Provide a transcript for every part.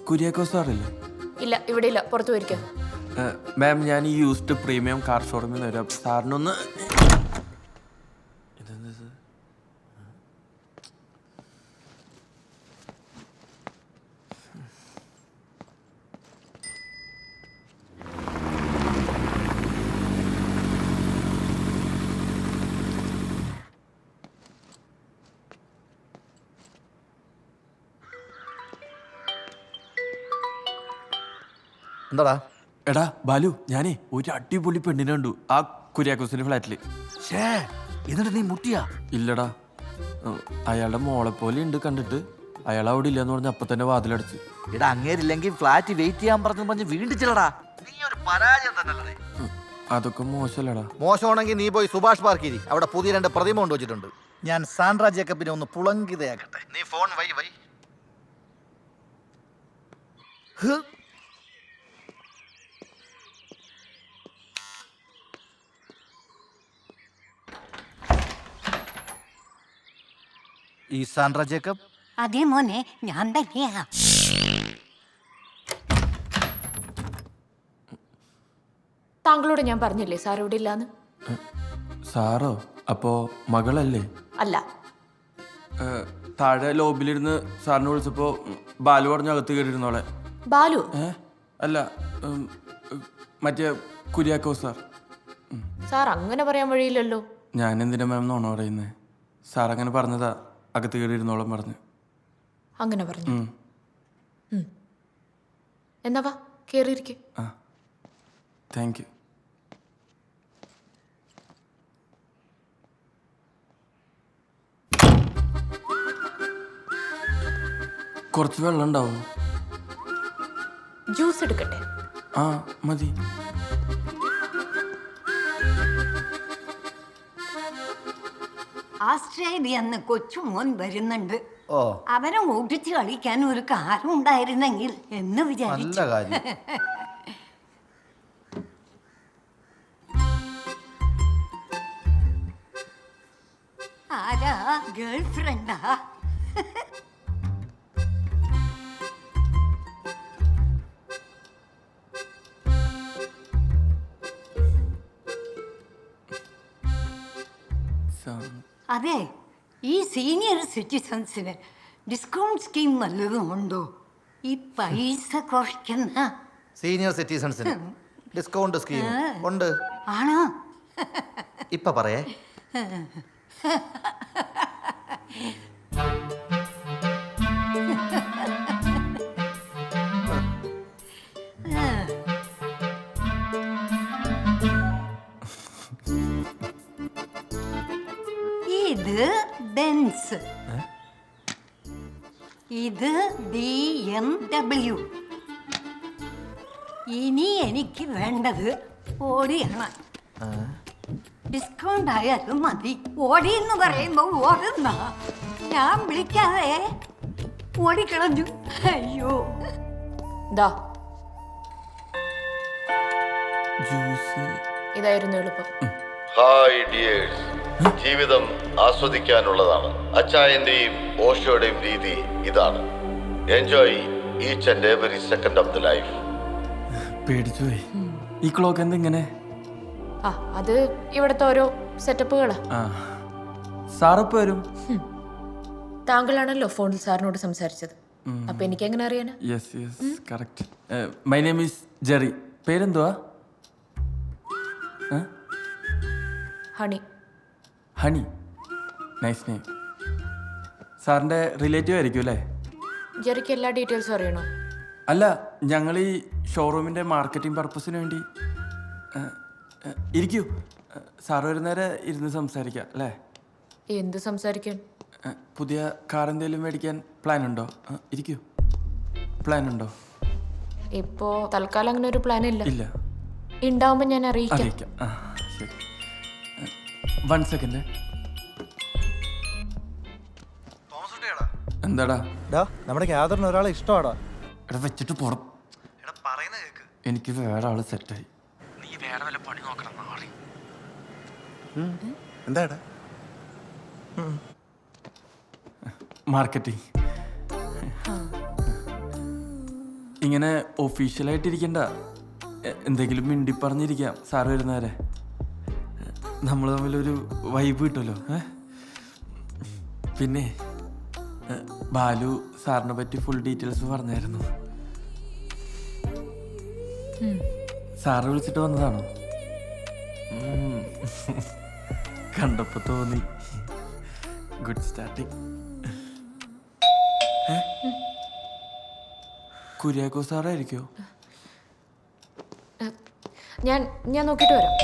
കുര്യാക്കോസ് സാറില്ലേ? ഇല്ല, ഇവിടെ ഇല്ല. പുറത്തു പോയിരിക്കാം. മാം, ഞാൻ ഈ യൂസ്ഡ് പ്രീമിയം കാർ ഷോറൂമിൽ നിന്ന് വരാം. സാറിനൊന്ന് എന്താടാ? എടാ ബാലു, ഞാനേ ഒരു അടിപൊളി പെണ്ണിനെ കണ്ടു ആ കുര്യാക്കോസിന്റെ ഫ്ലാറ്റില്. എന്നിട്ട് നീ മുട്ടിയാ? ഇല്ലടാ, അയാളുടെ മോളെ പോലെ ഉണ്ട് കണ്ടിട്ട്. അയാൾ അവിടെ ഇല്ലെന്ന് പറഞ്ഞ അപ്പൊ തന്നെ വാതിലടച്ച്. എടാ, അങ്ങേരില്ലെങ്കിൽ ഫ്ലാറ്റ് വെയിറ്റ് ചെയ്യാൻ പറഞ്ഞ് വീണ്ടും ചെല്ലടാ. നീ ഒരു പരാജയം തന്നെ. അതൊക്കെ മോശമല്ലടാ. മോശമാണെങ്കിൽ നീ പോയി സുഭാഷ് പാർക്കിരി, അവിടെ പുതിയ 2 പ്രതിമ കൊണ്ടുവച്ചിട്ടുണ്ട്. ഞാൻ സാൻഡ്ര ജേക്കബിനെ ഒന്ന് പുളങ്കിതയാക്കട്ടെ. നീ ഫോൺ വൈ. ഈ സാൻഡ്ര ജേക്കബ്? അതേ മോനെ, ഞാൻ തന്നെയാ. താങ്കളോട് ഞാൻ പറഞ്ഞില്ലേ സാർ ഇവിടെ ഇല്ലാന്ന്? സാറോ? അപ്പോ മകളല്ലേ? അല്ല. താഴെ ലോബിലിരുന്ന് സാറിനെ വിളിച്ചപ്പോ ബാലു പറഞ്ഞ അകത്ത് കയറിയിരുന്നോളെ. ബാലു? അല്ല, മറ്റേ കുര്യാക്കോസ് സാർ. സാർ അങ്ങനെ പറയാൻ വഴിയില്ലല്ലോ. ഞാൻ എന്തിനാ മാം നോണ പറയുന്നേ? സാർ അങ്ങനെ പറഞ്ഞതാ, അകത്ത് കയറിയിരുന്നോളം പറഞ്ഞു. അങ്ങനെ പറഞ്ഞു? എന്നാ വാ, കേറിയിരിക്കെ. ആ, താങ്ക് യു. കുറച്ച് വെള്ളം ഉണ്ടാവും? ജ്യൂസ് എടുക്കട്ടെ? ആ മതി. ആസ്ട്രേലിയന്ന് കൊച്ചുമോൻ വരുന്നുണ്ട്. ഓ, അവരെ ഓടിച്ച് കളിക്കാൻ ഒരു കാറുണ്ടായിരുന്നെങ്കിൽ എന്ന് വിചാരിച്ചു. നല്ല കാര്യം. ആരാ? ഗേൾ ഫ്രണ്ടാ? അതെ, ഈ സീനിയർ സിറ്റിസൺസിന് ഡിസ്കൗണ്ട് സ്കീം വല്ലതും ഉണ്ടോ? ഈ പൈസ കുറയ്ക്കുന്ന സീനിയർ സിറ്റിസൺസിന് ഡിസ്കൗണ്ട് സ്കീം ഉണ്ട്. ആണോ? ഇപ്പൊ പറയേ. ഇത് ബെൻസ്, ഇത് BMW. ഇനി എനിക്ക് വേണ്ടത് ഓടിയാണ്. ഡിസ്കൗണ്ട് ആയാലും മതി. ഓടി എന്ന് പറയുമ്പോ ഓടുന്ന ഞാൻ വിളിക്കാതെ ഓടിക്കളഞ്ഞു. അയ്യോ. ദാ, ജ്യൂസ്. ഇതായിരുന്നു എളുപ്പം. ഹായ് ഡിയേഴ്സ്, ജീവിതം ആസ്വദിക്കാനുള്ളതാണ്. അച്ചായന്റെയും ഓഷോയുടെയും രീതി ഇതാണ്. Enjoy each and every second of the life. പേടിച്ചു പോയി. ഈ ക്ലോക്ക് എന്തിങ്ങനെ? ആ, അത് ഇവിടുത്തെ ഓരോ സെറ്റപ്പുകളാ. ആ, സാറപ്പ് വരും. താങ്കളാണല്ലോ ഫോണിൽ സാറിനോട് സംസാരിച്ചത്. അപ്പൊ എനിക്ക് എങ്ങനെ അറിയാനാ? Yes yes, correct. My name is Jerry. പേരെന്തുവാ? ഹണി. Honey, nice name. സാറിൻ്റെ റിലേറ്റീവ് ആയിരിക്കും അല്ലേ? ജെറിക്ക് എല്ലാ ഡീറ്റെയിൽസും അറിയണോ? അല്ല, ഞങ്ങൾ ഈ ഷോറൂമിൻ്റെ മാർക്കറ്റിംഗ് പർപ്പസിന് വേണ്ടി. ഇരിക്കൂ, സാറ് വരുന്നേരെ ഇരുന്ന് സംസാരിക്കാം അല്ലേ? എന്ത് സംസാരിക്കാൻ? പുതിയ കാർ എന്തെങ്കിലും മേടിക്കാൻ പ്ലാൻ ഉണ്ടോ? ഇരിക്കൂ. പ്ലാൻ ഉണ്ടോ? ഇപ്പോ തൽക്കാലം അങ്ങനെ ഒരു പ്ലാൻ ഇല്ല. ഇല്ല. ഉണ്ടാവുമ്പോ ഞാൻ അറിയിക്കാം. അറിയിക്കാം. ആ ശരി, 1 സെക്കൻഡ്. എന്താടാ? നമ്മുടെ ഗ്യാദറിന് ഒരാളെ ഇഷ്ടമാടാ. എടാ വെച്ചിട്ട് പോണം. എനിക്ക് വേറെ ആള് സെറ്റായി. നീ വേറെ വല്ല പണി നോക്കണം. മാറി. എന്താടാ? മാർക്കറ്റിംഗ്. ഇങ്ങനെ ഒഫീഷ്യലായിട്ടിരിക്കണ്ട, എന്തെങ്കിലും മിണ്ടി പറഞ്ഞിരിക്കാം സാറ് വരുന്നവരെ. നമ്മൾ തമ്മിലൊരു വൈബ് കിട്ടുമല്ലോ. പിന്നെ ബാലു സാറിനെ പറ്റി ഫുൾ ഡീറ്റെയിൽസ് പറഞ്ഞായിരുന്നു. സാറ് വിളിച്ചിട്ട് വന്നതാണോ? കണ്ടപ്പോ തോന്നി. Good starting. കുര്യാക്കോ സാറായിരിക്കോ? ഞാൻ നോക്കിയിട്ട് വരാം.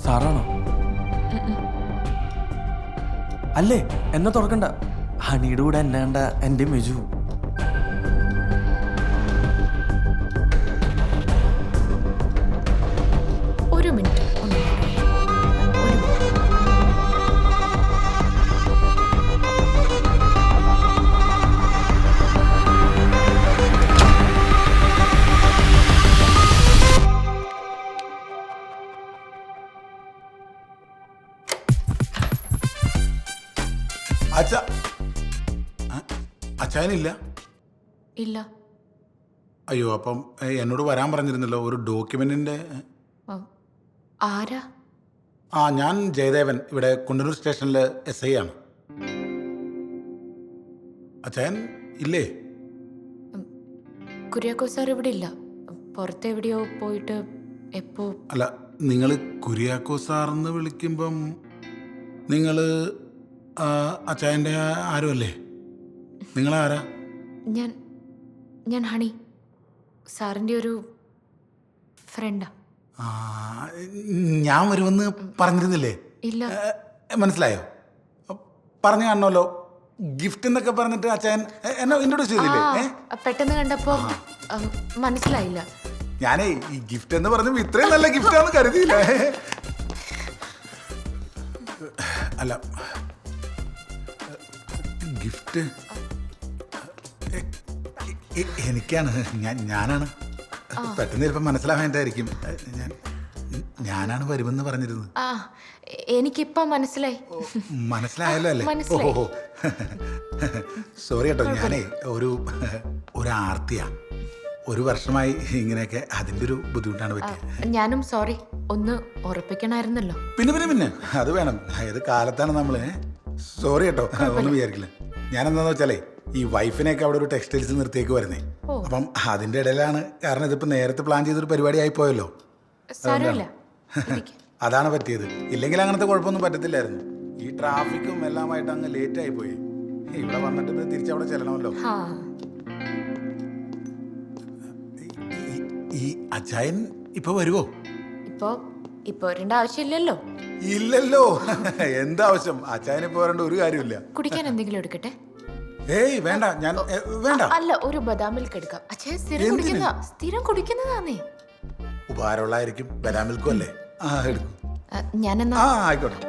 സാറാണോ? അല്ലേ, എന്നെ തുറക്കണ്ട. ഹണിയുടെ കൂടെ എന്നെ കണ്ട എൻ്റെ മെജു. ഒരു മിനിറ്റ്. അച്ചായനില്ല? ഇല്ല. അയ്യോ, അപ്പം എന്നോട് വരാൻ പറഞ്ഞിരുന്നല്ലോ ഒരു ഡോക്യുമെന്റിന്റെ. ആരാ? ഞാൻ ജയദേവൻ, ഇവിടെ കുണ്ടന്നൂർ സ്റ്റേഷനിലെ SI ആണ്. അച്ചായൻ ഇല്ലേ? കുര്യാക്കോ സാർ ഇവിടെ ഇല്ല. പുറത്തെവിടെയോ പോയിട്ട് എപ്പോ? അല്ല, നിങ്ങൾ കുര്യാക്കോ സാറെന്ന് വിളിക്കുമ്പം നിങ്ങൾ അച്ചായൻ്റെ ആരുമല്ലേ? നിങ്ങളാരാ? ഞാൻ ഹണി, സാറിൻ്റെ ഒരു ഫ്രണ്ടാ. ഞാൻ വരുമെന്ന് പറഞ്ഞിരുന്നില്ലേ? ഇല്ല. മനസ്സിലായോ? പറഞ്ഞു കാണണമല്ലോ. ഗിഫ്റ്റ് എന്നൊക്കെ പറഞ്ഞിട്ട് അച്ചായൻ എന്നെ ഇൻട്രൊഡ്യൂസ് ചെയ്തില്ലേ? പെട്ടെന്ന് കണ്ടപ്പോ മനസ്സിലായില്ല. ഞാനേ ഈ ഗിഫ്റ്റ് എന്ന് പറഞ്ഞപ്പോൾ ഇത്രയും നല്ല ഗിഫ്റ്റാണെന്ന് കരുതിയില്ല. അല്ല, ഗിഫ്റ്റ് എനിക്കാണ്. ഞാനാണ്. പെട്ടെന്ന് ചിലപ്പോൾ മനസ്സിലാവേണ്ടായിരിക്കും. ഞാനാണ് വരുമെന്ന് പറഞ്ഞിരുന്നത്. എനിക്കിപ്പോ മനസ്സിലായി. മനസ്സിലായല്ലോ അല്ലേ? ഓഹോ, സോറി കേട്ടോ. ഞാനേ ഒരു ആർത്തിയാ. ഒരു വർഷമായി ഇങ്ങനെയൊക്കെ, അതിൻ്റെ ഒരു ബുദ്ധിമുട്ടാണ് പറ്റിയത്. ഞാനും സോറി. ഒന്ന് ഉറപ്പിക്കണമായിരുന്നല്ലോ. പിന്നെ അത് വേണം. ഏത് കാലത്താണ് നമ്മള്. സോറി കേട്ടോ, ഒന്നും വിചാരിക്കില്ല. ഞാനെന്താന്ന് വെച്ചാലേ ഈ വൈഫിനെയൊക്കെ അവിടെ ഒരു ടെക്സ്റ്റൈൽസ് നിർത്തിയേക്ക് വരുന്നേ. അപ്പം അതിൻ്റെ ഇടയിലാണ്. കാരണം ഇതിപ്പോൾ നേരത്തെ പ്ലാൻ ചെയ്തൊരു പരിപാടി ആയിപ്പോയല്ലോ. അതാണ് പറ്റിയത്. ഇല്ലെങ്കിൽ അങ്ങനത്തെ കുഴപ്പമൊന്നും പറ്റത്തില്ലായിരുന്നു. ഈ ട്രാഫിക്കും എല്ലാമായിട്ട് അങ്ങ് ലേറ്റ് ആയിപ്പോയി. ഇവിടെ വന്നിട്ട് തിരിച്ചവിടെ ചെല്ലണമല്ലോ. ഈ അച്ചായൻ ഇപ്പൊ വരുവോ? ഇപ്പൊ വരേണ്ട ആവശ്യമില്ലല്ലോ. ഇല്ലല്ലോ. എന്താവശ്യം? അച്ചായന് ഇപ്പൊ വരേണ്ട ഒരു കാര്യമില്ല. കുടിക്കാൻ എന്തെങ്കിലും എടുക്കട്ടെ? ഏയ് വേണ്ട. ഞാൻ വേണ്ട. അല്ല, ഒരു ബദാം മിൽക്ക് എടുക്കാം. അച്ഛൻ സ്ഥിരം കുടിക്കുന്നതാന്നേ. ഉപകാരമുള്ളായിരിക്കും. ബദാം മിൽക്കും അല്ലേ? എടുക്കും. ഞാനെന്നാ. ആയിക്കോട്ടെ.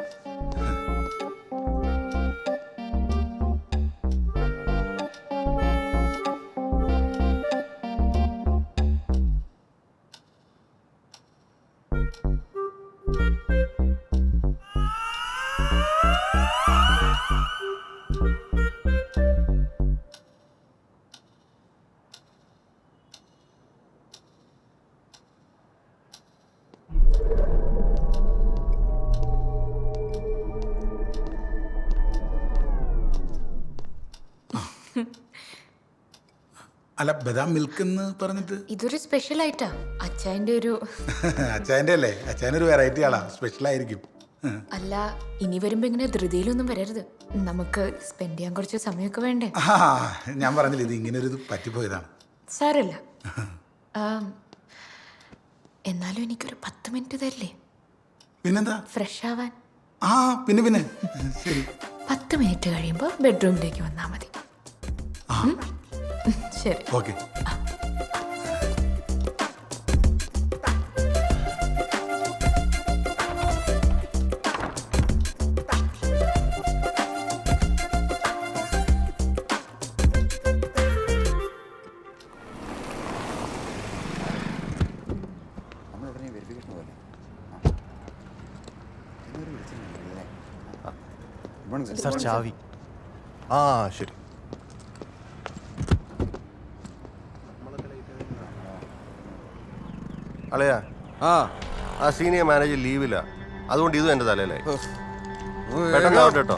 അല്ല, ബദാം മിൽക്ക് എന്ന് പറഞ്ഞിട്ട് ഇതൊരു സ്പെഷ്യൽ ആയിട്ടാ. അച്ചായന്റെ ഒരു അച്ചായന്റെ അല്ലേ? അച്ചായനൊരു വെറൈറ്റി ആളാ, സ്പെഷ്യൽ ആയിരിക്കും. അല്ല, ഇനി വരുമ്പോ ഇങ്ങനെ ധൃതിയിലൊന്നും വരരുത്. നമുക്ക് സ്പെൻഡ് ചെയ്യാൻ കുറച്ച് സമയമൊക്കെ വേണ്ടേ? ഞാൻ പറഞ്ഞില്ല, ഇത് ഇങ്ങനെ ഒരു പറ്റിപ്പോയതാണ്. സാരല്ല. എന്നാലും എനിക്കൊരു 10 മിനിറ്റ് തരില്ലേ? പിന്നെന്താ? ഫ്രഷ് ആവാൻ. പിന്നെ ശരി. 10 മിനിറ്റ് കഴിയുമ്പോൾ ബെഡ്റൂമിലേക്ക് വന്നാ മതി. ശരി. ഓക്കെ. സാർ ചാവി. ആ ശരി. അളയാ, ആ സീനിയർ മാനേജർ ലീവില്ല, അതുകൊണ്ട് ഇതും എന്റെ തലയിലായി. പെട്ടെന്ന് ആവട്ടെ കേട്ടോ.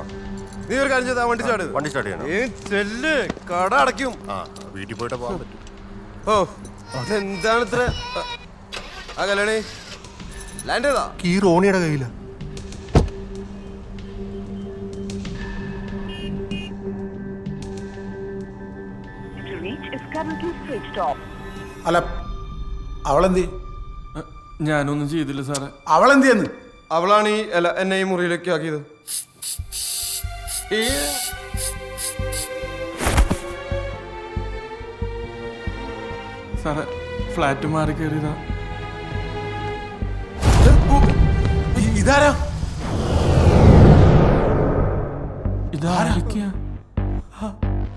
നീ ഒരു കാര്യം ചെയ്താ വണ്ടി സ്റ്റാർട്ട് വണ്ടി സ്റ്റാർട്ട് ചെയ്യണം. ചെല്ല്, കട അടയ്ക്കും. ആ വീട്ടിൽ പോയിട്ട് പോകാൻ പറ്റും. ഓ അതെന്താണ് ഇത്ര ആ കല്യാണി ലാൻഡ് ചെയ്താ? ഈ റോണിയുടെ കയ്യില. അല്ല അവളെന്തി? ഞാനൊന്നും ചെയ്തില്ല സാറേ. അവളെന്തിയെന്ന്? അവളാണ് ഈ എന്നെ ഈ മുറിയിലേക്ക് ആക്കിയത്. സാറേ ഫ്ലാറ്റ് മാറി കയറിയതാ. ഇതാരാ? ഇതാരൊക്കെയാ?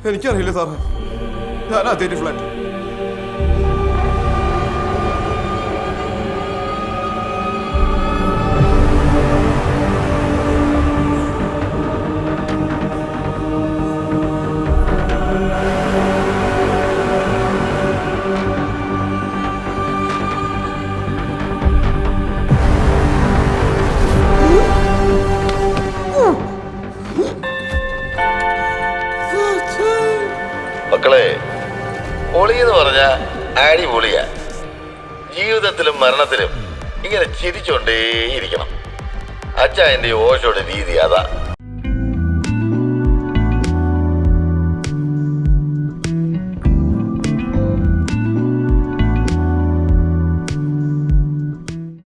എനിക്കറിയില്ല സാറേ, ഞാൻ ആദ്യമായിട്ട് ഫ്ലാറ്റ്. മക്കളെ, പൊളിയെന്ന് പറഞ്ഞ അടിപൊളിയ. ജീവിതത്തിലും മരണത്തിലും ഇങ്ങനെ ചിരിച്ചോണ്ടേയിരിക്കണം. അച്ചായന്റെ ഓഷോയുടെ രീതി അതാ.